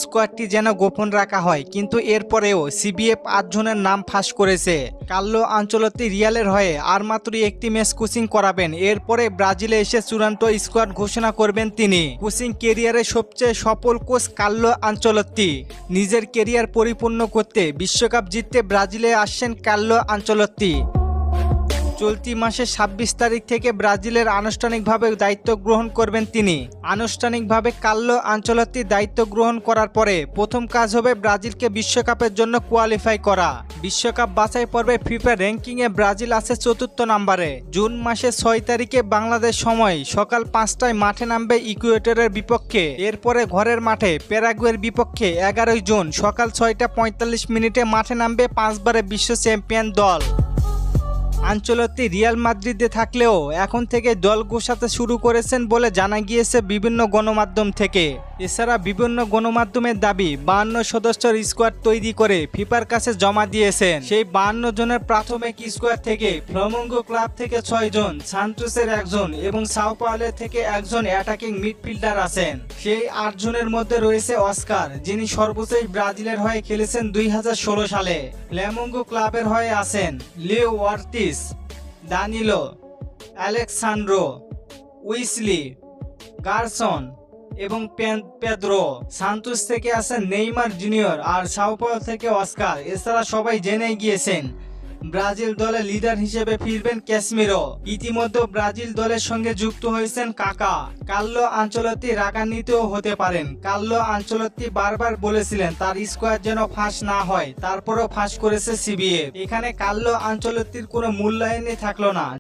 স্কোয়াডটি যেন গোপন রাখা হয়, কিন্তু এরপরেও সিবিএফ 8 জনের নাম ফাঁস করেছে। কার্লো আনচেলত্তি রিয়ালের হয়ে আর মাত্র একটি ম্যাচ কোচিং করাবেন, এরপরে ব্রাজিলে এসে চূড়ান্ত স্কোয়াড ঘোষণা করবেন তিনি। কোচিং কেরিয়ারের সবচেয়ে সফল কোচ কার্লো আনচেলত্তি। নিজের কেরিয়ার পরিপূর্ণ করতে, বিশ্বকাপ জিততে ব্রাজিলে আসছেন কার্লো আনচেলত্তি। চলতি মাসের 26 তারিখ থেকে ব্রাজিলের আনুষ্ঠানিকভাবে দায়িত্ব গ্রহণ করবেন তিনি। আনুষ্ঠানিকভাবে কার্লো আনচেলত্তি দায়িত্ব গ্রহণ করার পরে প্রথম কাজ হবে ব্রাজিলকে বিশ্বকাপের জন্য কোয়ালিফাই করা। বিশ্বকাপ বাছাই পর্বে ফিফা র্যাঙ্কিংয়ে ব্রাজিল আছে 4র্থ নম্বরে। জুন মাসের 6 তারিখে বাংলাদেশ সময় সকাল 5টায় মাঠে নামবে ইকুয়েডরের বিপক্ষে। এরপরে ঘরের মাঠে প্যারাগুয়ের বিপক্ষে 11 জুন সকাল 6টা 45 মাঠে নামবে 5 বারের বিশ্ব চ্যাম্পিয়ন দল। আনচেলত্তি রিয়াল মাদ্রিদে থাকলেও এখন থেকে দল গোছাতে শুরু করেছেন বলে জানা গিয়েছে বিভিন্ন গণমাধ্যম থেকে। এছাড়া বিভিন্ন গণমাধ্যমের দাবি 52 সদস্যের স্কোয়াড তৈরি করে ফিফার কাছে জমা দিয়েছেন। সেই 52 জনের প্রাথমিক স্কোয়াড থেকে ফ্লামেঙ্গো ক্লাব থেকে 6 জন, সান্টোসের 1 জন এবং সাও পাওলো থেকে 1 জন অ্যাটাকিং মিডফিল্ডার আছেন। সেই 8 জনের মধ্যে রয়েছে অস্কার, যিনি সর্বশেষ ব্রাজিলের হয়ে খেলেছেন 2016 সালে। ফ্লামেঙ্গো ক্লাবের হয়ে আছেন লিও ওয়ার্তিস, দানিলো, আলেক্সান্দ্রো, উইসলি, গারসন এবং পেদ্রো। সান্তোস থেকে আছেন নেইমার জুনিয়র আর সাও পাওলো থেকে অস্কার। এছাড়া সবাই জেনে গিয়েছেন ব্রাজিল দলে লিডার হিসেবে ফিরবেন ক্যাসমিরো। ইতিমধ্যে ব্রাজিল দলের সঙ্গে যুক্ত হয়েছেন কাকা। কার্লো আনচেলত্তি রাগান্বিতও হতে পারেন। কার্লো আনচেলত্তি বারবার বলেছিলেন তার স্কোয়াড যেন ফাঁস না হয়, তারপরও ফাঁস করেছে সিবিএফ। এখানে কার্লো আনচেলত্তির কোনো মূল্যায়নই থাকলো না।